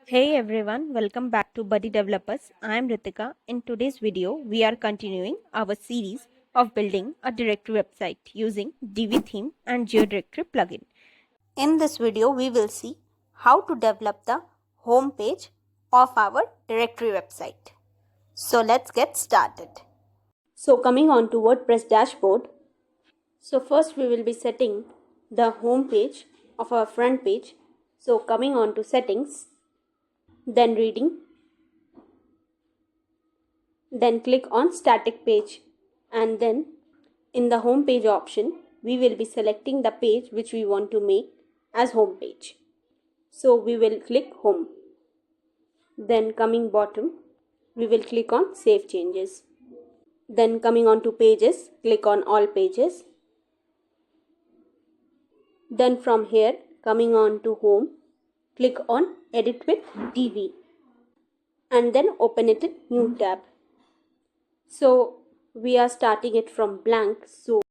Hey everyone, welcome back to BuddyDevelopers. I am Ritika. In today's video, we are continuing our series of building a directory website using Divi theme and GeoDirectory plugin. In this video, we will see how to develop the home page of our directory website. So let's get started. So coming on to WordPress dashboard. So first we will be setting the home page of our front page. So coming on to settings, then reading, then click on static page, and then in the home page option we will be selecting the page which we want to make as home page. So we will click home, then coming bottom we will click on save changes, then coming on to pages, click on all pages, then from here coming on to home, click on edit with Divi, and then open it in new tab. So we are starting it from blank, so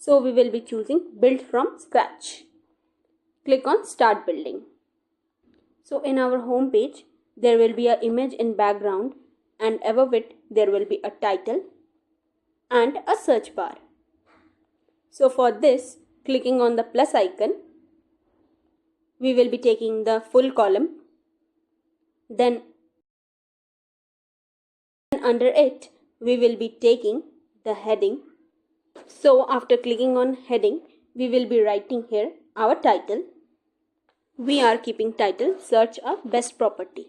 we will be choosing build from scratch. Click on start building. So in our home page there will be an image in background, and above it there will be a title and a search bar. So for this, clicking on the plus icon, we will be taking the full column, then under it we will be taking the heading. So after clicking on heading, we will be writing here our title. We are keeping title search a best property.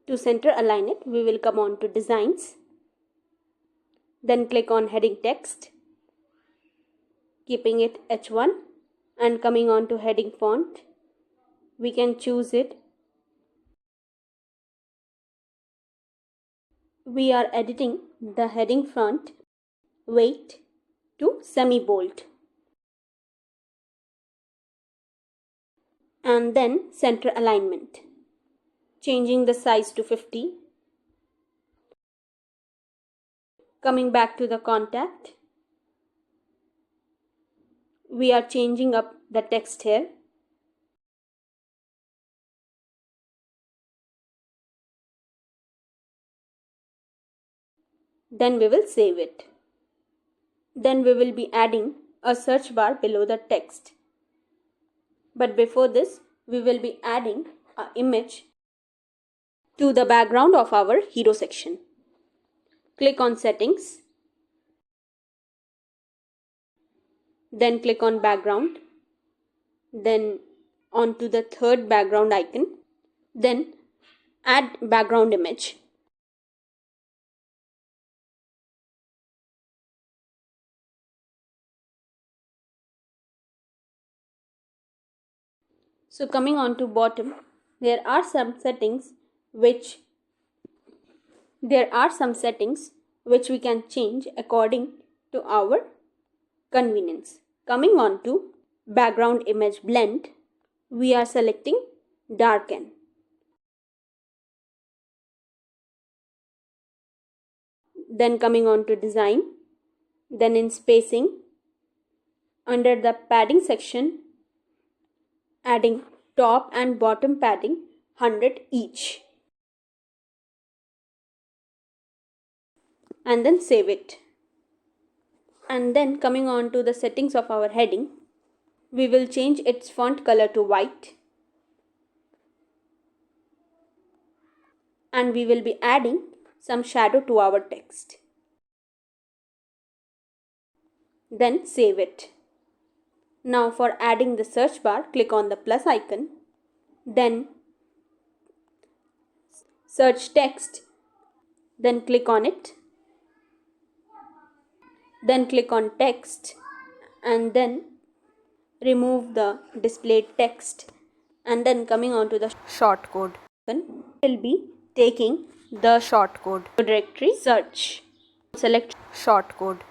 To center align it, we will come on to designs, then click on heading text, keeping it H1, and coming on to heading font, we can choose it. We are editing the heading font weight to semi bold, and then center alignment, changing the size to 50. Coming back to the contact, we are changing up the text here. Then we will save it. Then we will be adding a search bar below the text. But before this, we will be adding an image to the background of our hero section. Click on settings, then click on background, then onto the third background icon, then add background image. So coming on to bottom, there are some settings which we can change according to our convenience. Coming on to background image blend, we are selecting darken. Then coming on to design, then in spacing, under the padding section, adding top and bottom padding 100 each, and then save it. And then coming on to the settings of our heading, we will change its font color to white, and we will be adding some shadow to our text. Then save it. Now for adding the search bar, click on the plus icon, then search text, then click on it, then click on text, and then remove the displayed text, and then coming on to the short code, will be taking the short code directory search. Select short code,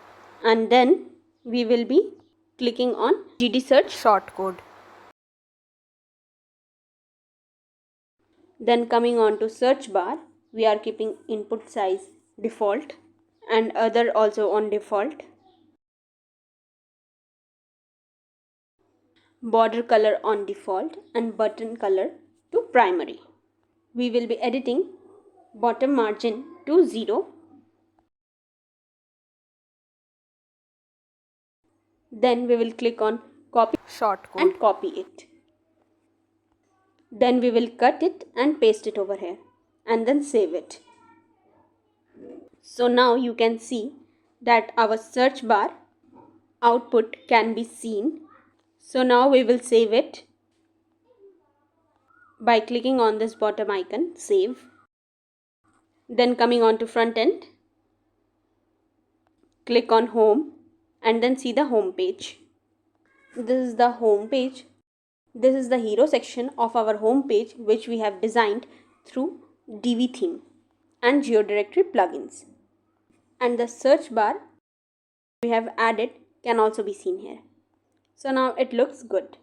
and then we will be clicking on GD search short code. Then coming on to search bar, we are keeping input size default and other also on default. Border color on default and button color to primary. we will be editing bottom margin to 0. Then we will click on copy shortcode and copy it. Then we will cut it and paste it over here and then save it. So now you can see that our search bar output can be seen. So now we will save it by clicking on this bottom icon, save. Then coming on to front end, click on home and then see the home page. This is the home page. This is the hero section of our home page, which we have designed through Divi theme and GeoDirectory plugins. And the search bar we have added can also be seen here. So now it looks good.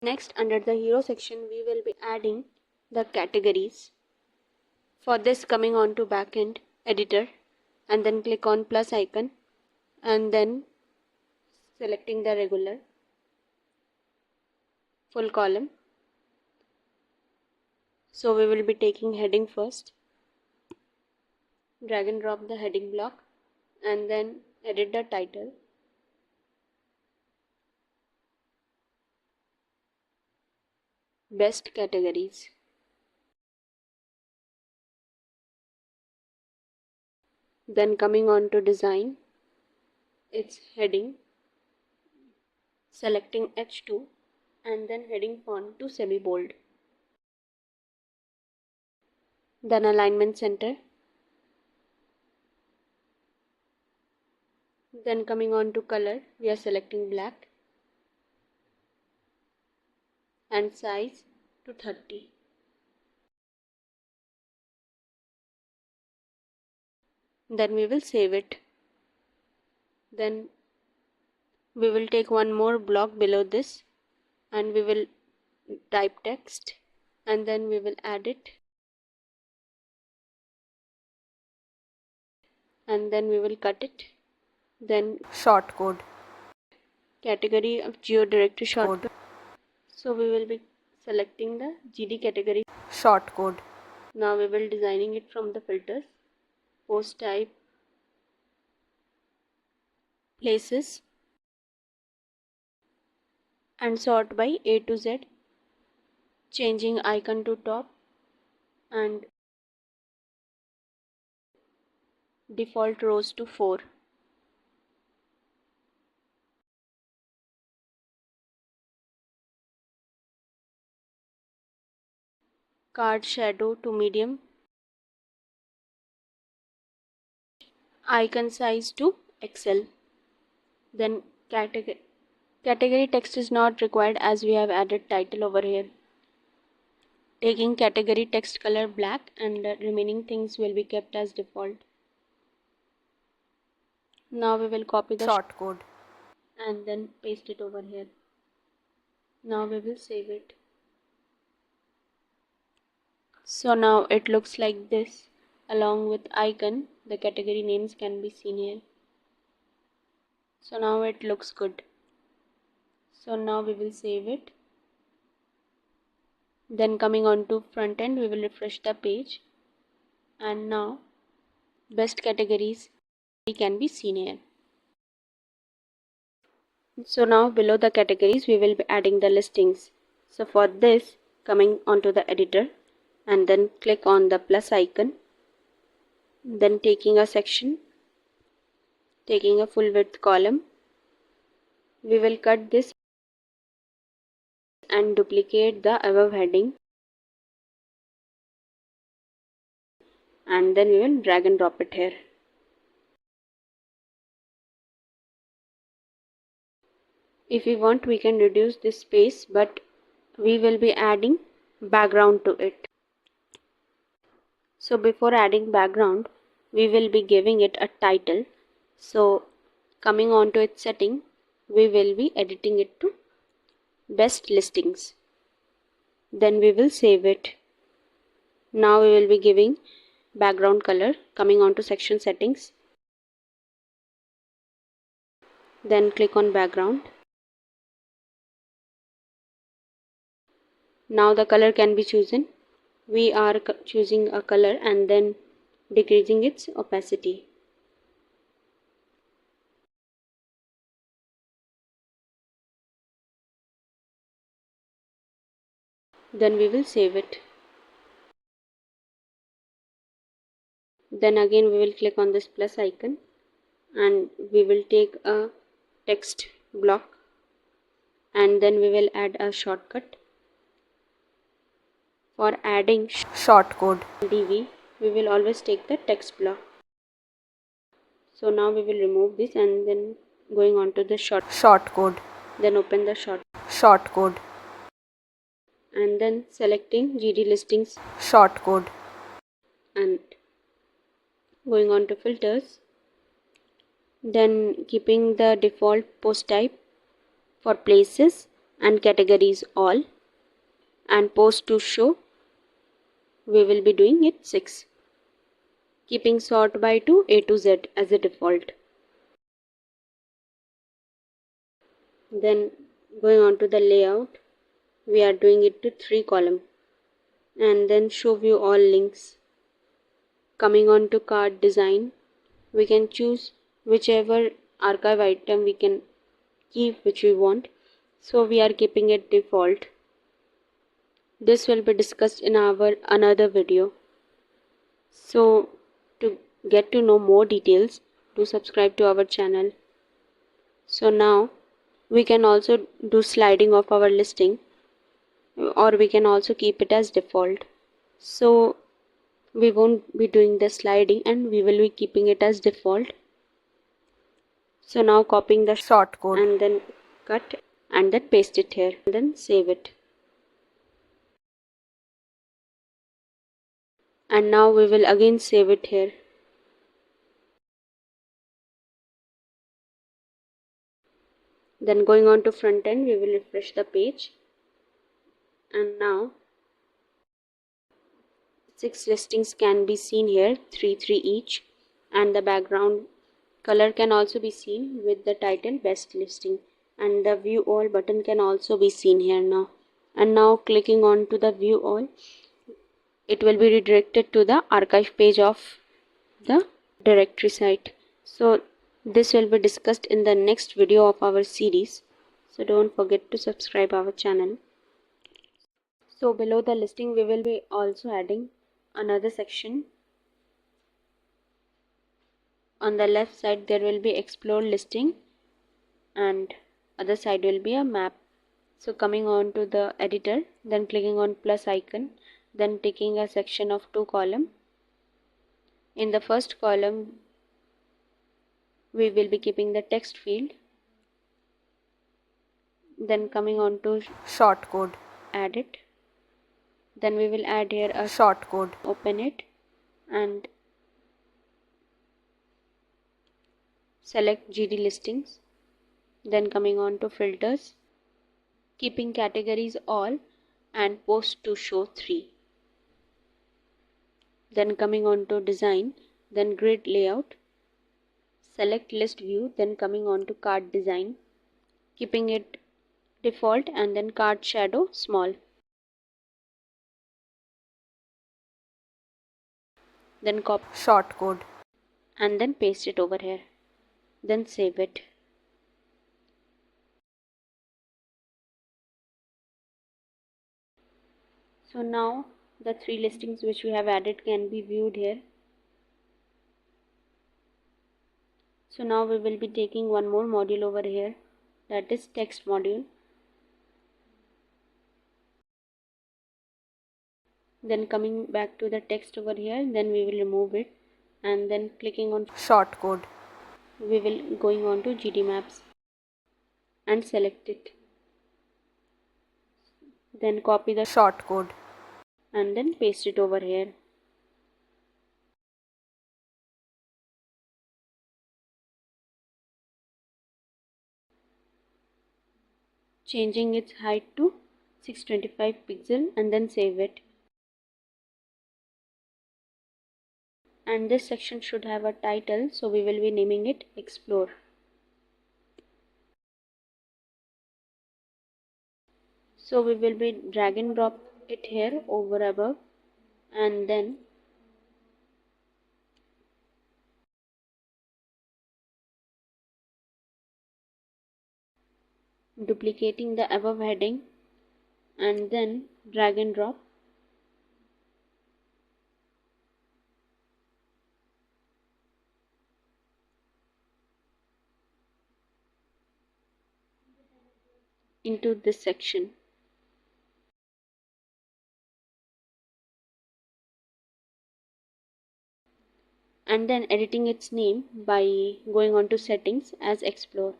Next, under the hero section, we will be adding the categories. For this, coming on to backend editor and then click on plus icon and then selecting the regular full column. So we will be taking heading first. Drag and drop the heading block and then edit the title. Best categories. Then coming on to design, its heading, selecting H2 and then heading font to semi-bold. Then alignment center. Then coming on to color, we are selecting black and size to 30. Then we will save it. Then we will take one more block below this and we will type text and then we will add it and then we will cut it. Then shortcode category of GeoDirectory shortcode. So we will be selecting the GD category shortcode. Now we will designing it from the filters, post type, places and sort by A to Z, changing icon to top and default rows to 4. Card shadow to medium, icon size to XL. Then category text is not required as we have added title over here. Taking category text color black and the remaining things will be kept as default. Now we will copy the shortcode and then paste it over here. Now we will save it. So now it looks like this. Along with icon, the category names can be seen here. So now it looks good. So now we will save it. Then coming on to front end, we will refresh the page. And now best categories can be seen here. So now below the categories, we will be adding the listings. So for this, coming onto the editor and then click on the plus icon. Then taking a section, taking a full width column, we will cut this and duplicate the above heading and then we will drag and drop it here. If we want, we can reduce this space, but we will be adding background to it. So before adding background, we will be giving it a title. So coming on to its setting, we will be editing it to best listings. Then we will save it. Now we will be giving background color, coming on to section settings. Then click on background. Now the color can be chosen. we are choosing a color and then decreasing its opacity. Then we will save it. Then again we will click on this plus icon and we will take a text block and then we will add a shortcut. For adding shortcode Divi, we will always take the text block. So now we will remove this and then going on to the shortcode. Then open the shortcode and then selecting GD listings shortcode and going on to filters. Then keeping the default post type for places and categories all, and post to show we will be doing it 6. Keeping sort by to A to Z as a default. Then going on to the layout, we are doing it to 3 column and then show view all links. Coming on to card design, we can choose whichever archive item we can keep which we want. So we are keeping it default. This will be discussed in our another video. So to get to know more details, do subscribe to our channel. So now we can also do sliding of our listing, or we can also keep it as default. So we won't be doing the sliding and we will be keeping it as default. So now copying the shortcode and then cut and then paste it here and then save it. And now we will again save it here. Then going on to front end, we will refresh the page. And now 6 listings can be seen here, 3 each, and the background color can also be seen with the title best listing, and the view all button can also be seen here now. And now clicking on to the view all, it will be redirected to the archive page of the directory site. So this will be discussed in the next video of our series. So don't forget to subscribe our channel. So below the listing we will be also adding another section. On the left side there will be explore listing and other side will be a map. So coming on to the editor, then clicking on plus icon, then taking a section of 2 column. In the first column we will be keeping the text field, then coming on to shortcode, add it. Then we will add here a shortcode, open it and select GD listings. Then coming on to filters, keeping categories all and post to show 3. Then coming on to design, then grid layout, select list view, then coming on to card design, keeping it default and then card shadow small. Then copy shortcode and then paste it over here. Then save it. So now the 3 listings which we have added can be viewed here. So now we will be taking one more module over here, that is text module. Then coming back to the text over here, then we will remove it and then clicking on shortcode, we will going on to GD maps and select it. Then copy the shortcode and then paste it over here. Changing its height to 625 pixel and then save it. And this section should have a title, so we will be naming it Explore. So we will be drag and drop it here over above and then duplicating the above heading and then drag and drop into this section. And then editing its name by going on to settings as explore.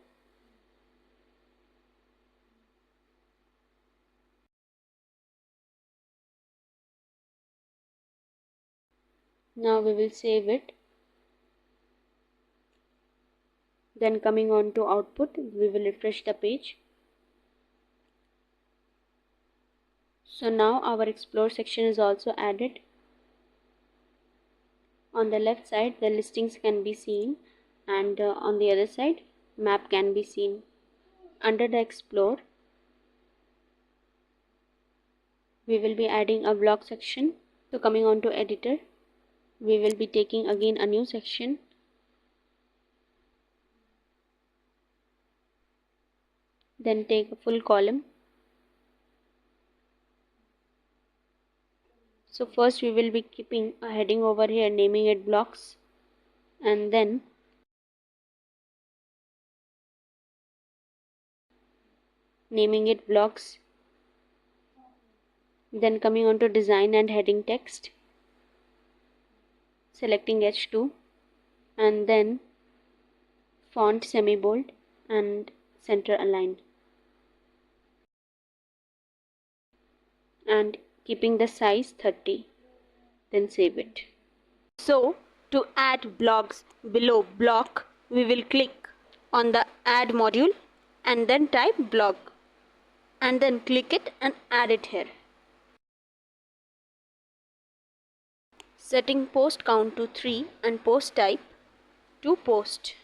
Now we will save it. Then coming on to output, we will refresh the page. So now our explore section is also added. On the left side the listings can be seen, and on the other side map can be seen. Under the explore we will be adding a blog section. So coming on to editor, we will be taking again a new section. Then take a full column. So first we will be keeping a heading over here, naming it blocks, and then naming it blocks. Then coming on to design and heading text, selecting H2 and then font semi-bold and center align, and keeping the size 30. Then save it. So to add blogs below block, we will click on the add module and then type blog and then click it and add it here. Setting post count to 3 and post type to post.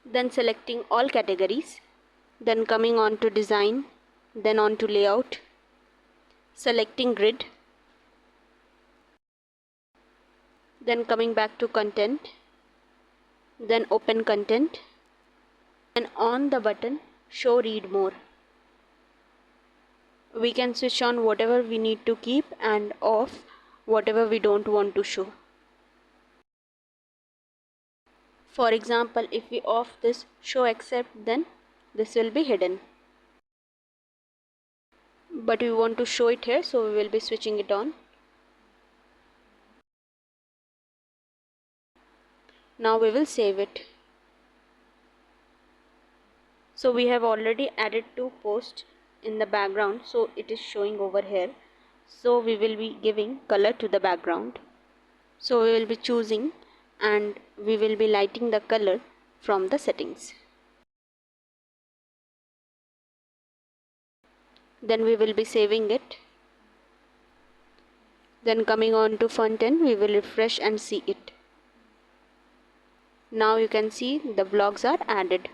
Then selecting all categories. Then coming on to design, then on to layout, selecting grid, then coming back to content, then open content, and on the button show read more. We can switch on whatever we need to keep and off whatever we don't want to show. For example, if we off this show except, then this will be hidden. But we want to show it here, so we will be switching it on. Now we will save it. So we have already added 2 posts in the background, so it is showing over here. So we will be giving color to the background. So we will be choosing and we will be lighting the color from the settings. Then we will be saving it. Then coming on to font end, we will refresh and see it. Now you can see the blogs are added.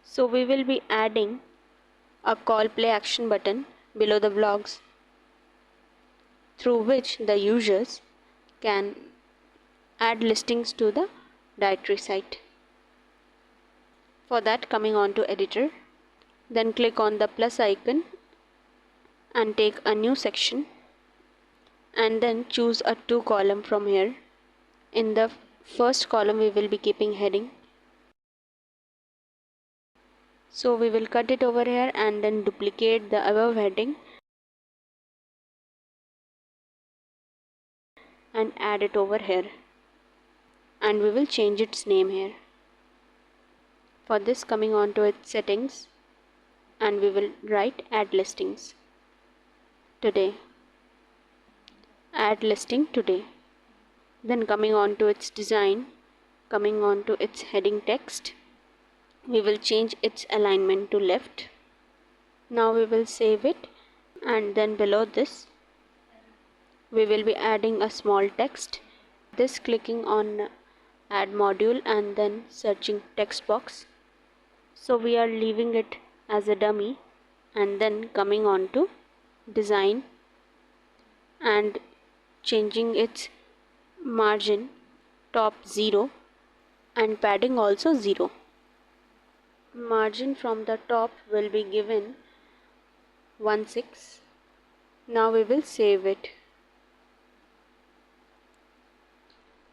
So we will be adding a call play action button below the blogs, through which the users can add listings to the directory site. For that, coming on to editor, then click on the plus icon and take a new section, and then choose a 2 column from here. In the first column we will be keeping heading, so we will cut it over here and then duplicate the above heading and add it over here, and we will change its name here. For this, coming on to its settings, and we will write add listings today, add listing today. Then coming on to its design, coming on to its heading text, we will change its alignment to left. Now we will save it, and then below this we will be adding a small text. This, clicking on add module and then searching text box. So we are leaving it as a dummy, and then coming on to design and changing its margin top 0 and padding also 0. Margin from the top will be given 1/6. Now we will save it.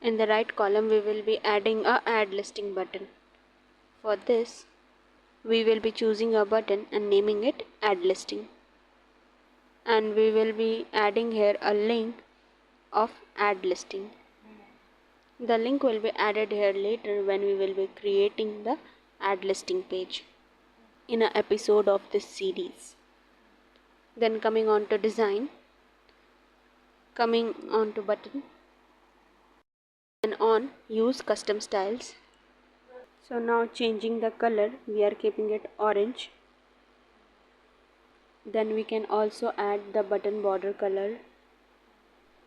In the right column we will be adding a add listing button. For this we will be choosing a button and naming it add listing. And we will be adding here a link of add listing. The link will be added here later when we will be creating the add listing page in an episode of this series. Then coming on to design, coming on to button, and on use custom styles. So now changing the color, we are keeping it orange. Then we can also add the button border color,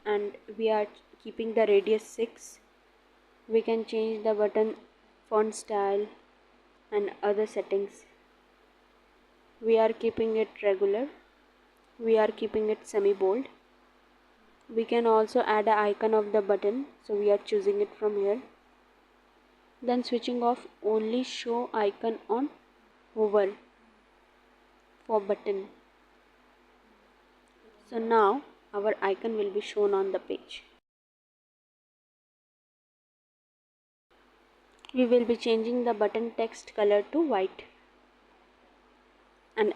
and we are keeping the radius 6. We can change the button font style and other settings. We are keeping it regular. We are keeping it semi bold. We can also add an icon of the button, so we are choosing it from here. Then switching off only show icon on hover for button. So now our icon will be shown on the page. We will be changing the button text color to white and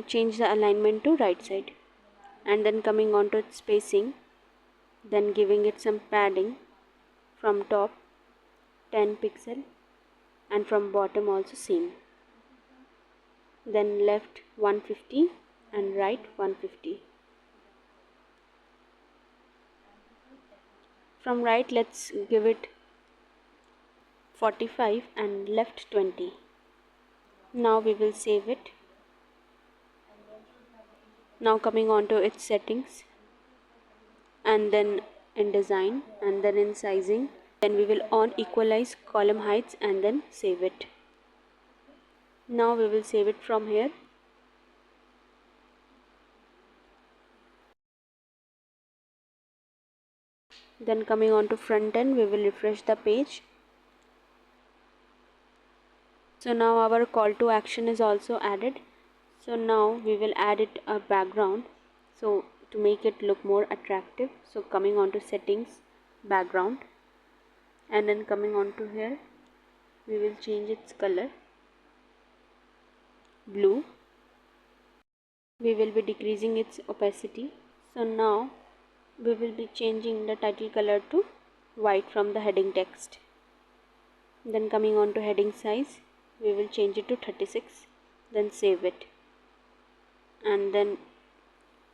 change the alignment to right side, and then coming on to its spacing, then giving it some padding from top 10 pixel and from bottom also same, then left 150 and right 150. From right let's give it 45 and left 20. Now we will save it. Now coming on to its settings, and then in design, and then in sizing, then we will on equalize column heights and then save it. Now we will save it from here. Then coming on to front end, we will refresh the page. So now our call to action is also added. So now we will add it a background, so to make it look more attractive. So coming on to settings, background, and then coming on to here, we will change its color blue. We will be decreasing its opacity. So now we will be changing the title color to white from the heading text. Then coming on to heading size, we will change it to 36, then save it, and then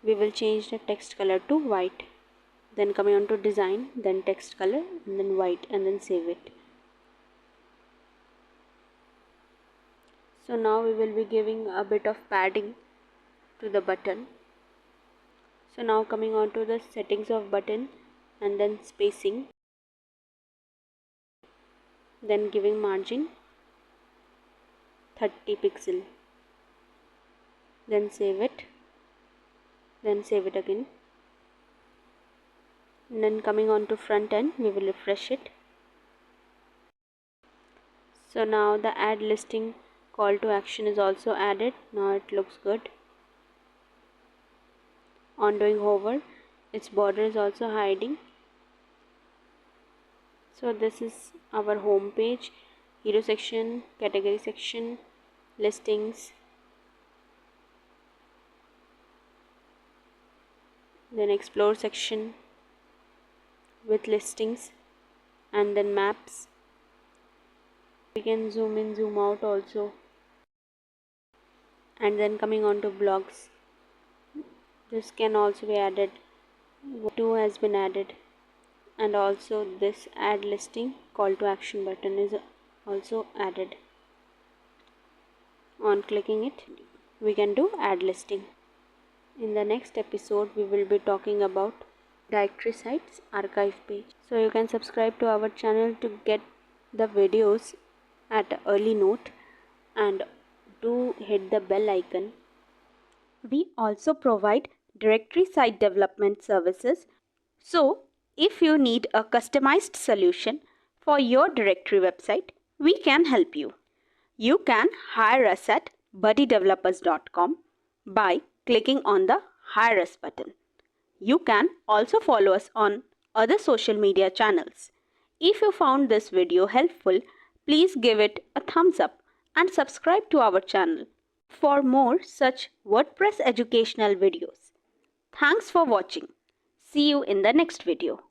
we will change the text color to white. Then coming on to design, then text color, and then white, and then save it. So now we will be giving a bit of padding to the button. So now coming on to the settings of button, and then spacing, then giving margin 30 pixel, then save it, then save it again. And then coming on to front end, we will refresh it. So now the add listing call to action is also added. Now it looks good. On doing hover, its border is also hiding. So this is our home page, hero section, category section, listings, then explore section with listings, and then maps. We can zoom in, zoom out also. And then coming on to blogs, this can also be added. 2 has been added, and also this add listing call to action button is also added. On clicking it, we can do add listing. In the next episode, we will be talking about directory sites archive page. So you can subscribe to our channel to get the videos at early note, and do hit the bell icon. we also provide directory site development services. So, if you need a customized solution for your directory website, we can help you. You can hire us at BuddyDevelopers.com by clicking on the Hire Us button. You can also follow us on other social media channels. If you found this video helpful, please give it a thumbs up and subscribe to our channel for more such WordPress educational videos. Thanks for watching. See you in the next video.